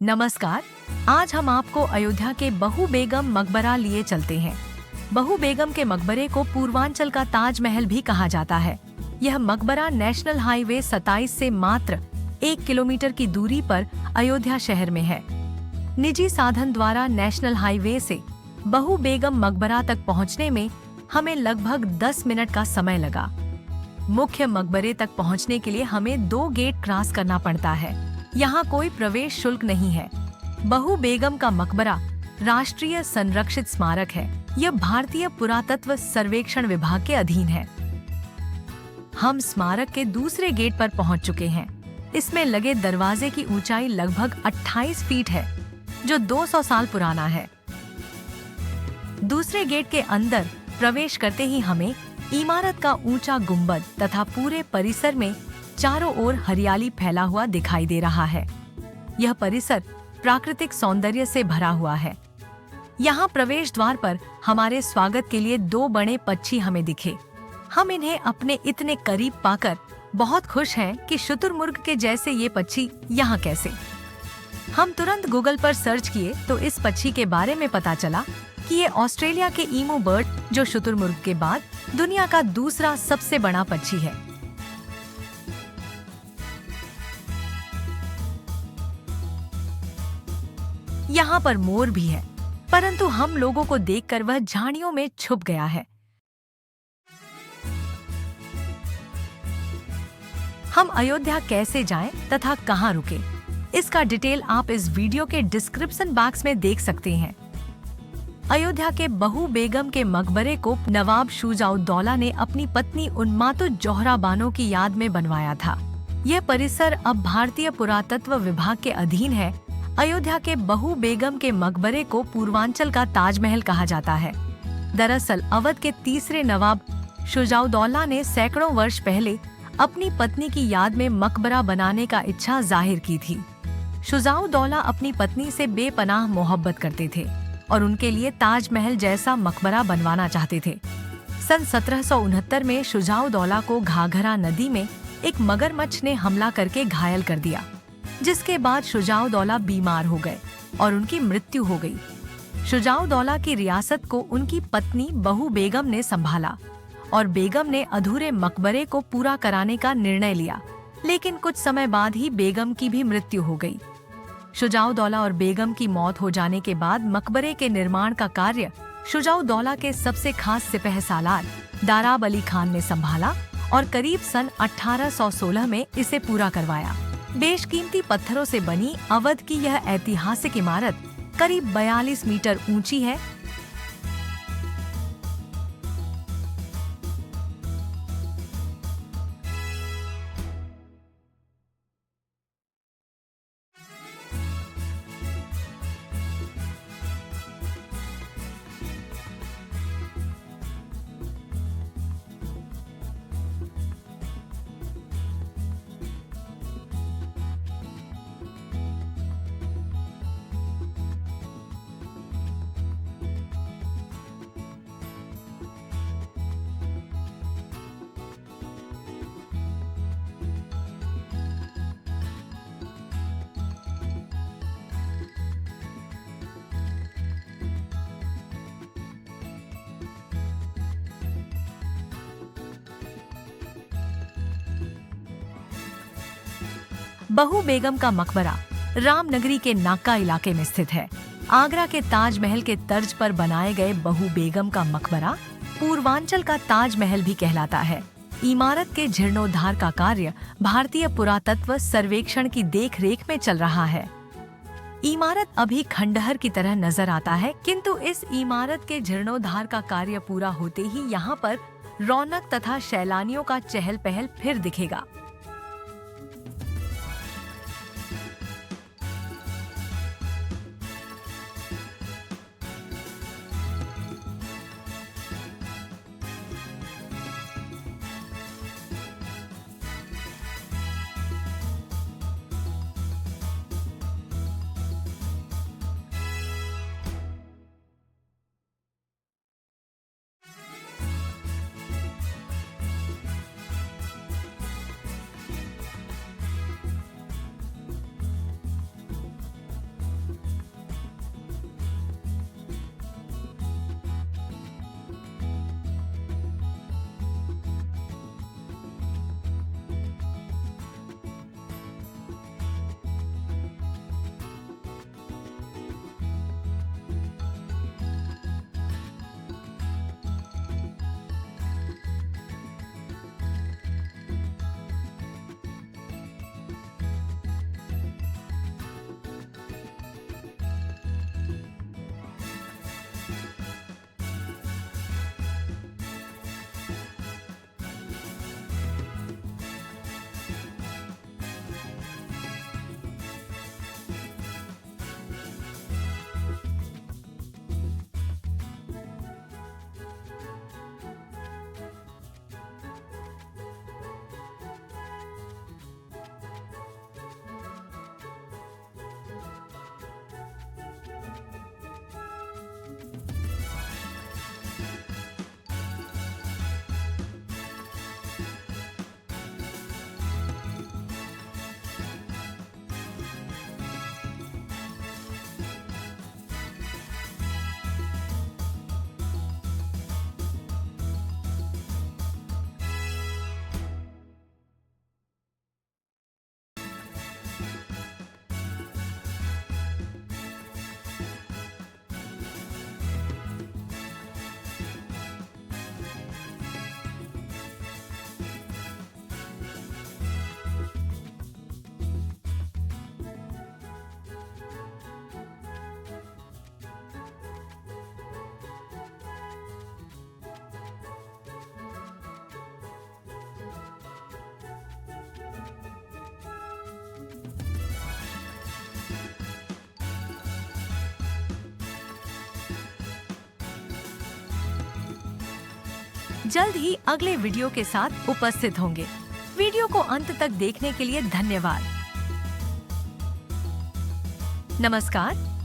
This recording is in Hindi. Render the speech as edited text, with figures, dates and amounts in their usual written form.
नमस्कार। आज हम आपको अयोध्या के बहू बेगम मकबरा लिए चलते हैं। बहू बेगम के मकबरे को पूर्वांचल का ताजमहल भी कहा जाता है। यह मकबरा नेशनल हाईवे 27 से मात्र 1 किलोमीटर की दूरी पर अयोध्या शहर में है। निजी साधन द्वारा नेशनल हाईवे से बहू बेगम मकबरा तक पहुंचने में हमें लगभग 10 मिनट का समय लगा। मुख्य मकबरे तक पहुंचने के लिए हमें 2 गेट क्रॉस करना पड़ता है। यहाँ कोई प्रवेश शुल्क नहीं है। बहू बेगम का मकबरा राष्ट्रीय संरक्षित स्मारक है। यह भारतीय पुरातत्व सर्वेक्षण विभाग के अधीन है। हम स्मारक के दूसरे गेट पर पहुंच चुके हैं। इसमें लगे दरवाजे की ऊंचाई लगभग 28 फीट है, जो 200 साल पुराना है। दूसरे गेट के अंदर प्रवेश करते ही हमें इमारत का ऊंचा गुंबद तथा पूरे परिसर में चारों ओर हरियाली फैला हुआ दिखाई दे रहा है। यह परिसर प्राकृतिक सौंदर्य से भरा हुआ है। यहाँ प्रवेश द्वार पर हमारे स्वागत के लिए 2 बड़े पक्षी हमें दिखे। हम इन्हें अपने इतने करीब पाकर बहुत खुश हैं कि शुतुरमुर्ग के जैसे ये पक्षी यहाँ कैसे। हम तुरंत गूगल पर सर्च किए तो इस पक्षी के बारे में पता चला कि ये ऑस्ट्रेलिया के ईमू बर्ड, जो शुतुरमुर्ग के बाद दुनिया का दूसरा सबसे बड़ा पक्षी है। यहाँ पर मोर भी है, परंतु हम लोगों को देखकर वह झाड़ियों में छुप गया है। हम अयोध्या कैसे जाएं तथा कहाँ रुकें, इसका डिटेल आप इस वीडियो के डिस्क्रिप्शन बॉक्स में देख सकते हैं। अयोध्या के बहू बेगम के मकबरे को नवाब शुजा-उद-दौला ने अपनी पत्नी उन्मातुज जोहरा बानो की याद में बनवाया था। यह परिसर अब भारतीय पुरातत्व विभाग के अधीन है। अयोध्या के बहू बेगम के मकबरे को पूर्वांचल का ताजमहल कहा जाता है। दरअसल अवध के तीसरे नवाब शुजा-उद-दौला ने सैकड़ों वर्ष पहले अपनी पत्नी की याद में मकबरा बनाने का इच्छा जाहिर की थी। शुजा-उद-दौला अपनी पत्नी से बेपनाह मोहब्बत करते थे और उनके लिए ताजमहल जैसा मकबरा बनवाना चाहते थे। सन 1769 में शुजा-उद-दौला को घाघरा नदी में एक मगरमच्छ ने हमला करके घायल कर दिया, जिसके बाद शुजा-उद-दौला बीमार हो गए और उनकी मृत्यु हो गई। शुजा-उद-दौला की रियासत को उनकी पत्नी बहू बेगम ने संभाला और बेगम ने अधूरे मकबरे को पूरा कराने का निर्णय लिया, लेकिन कुछ समय बाद ही बेगम की भी मृत्यु हो गई। शुजा-उद-दौला और बेगम की मौत हो जाने के बाद मकबरे के निर्माण का कार्य शुजा-उद-दौला के सबसे खास सिपहसालार दाराब अली खान ने संभाला और करीब सन 1816 में इसे पूरा करवाया। बेशकीमती पत्थरों से बनी अवध की यह ऐतिहासिक इमारत करीब 42 मीटर ऊंची है। बहू बेगम का मकबरा रामनगरी के नाका इलाके में स्थित है। आगरा के ताजमहल के तर्ज पर बनाए गए बहू बेगम का मकबरा पूर्वांचल का ताजमहल भी कहलाता है। इमारत के जीर्णोद्धार का कार्य भारतीय पुरातत्व सर्वेक्षण की देखरेख में चल रहा है। इमारत अभी खंडहर की तरह नजर आता है, किंतु इस इमारत के जीर्णोद्धार का कार्य पूरा होते ही यहाँ पर रौनक तथा सैलानियों का चहल पहल फिर दिखेगा। जल्द ही अगले वीडियो के साथ उपस्थित होंगे। वीडियो को अंत तक देखने के लिए धन्यवाद। नमस्कार।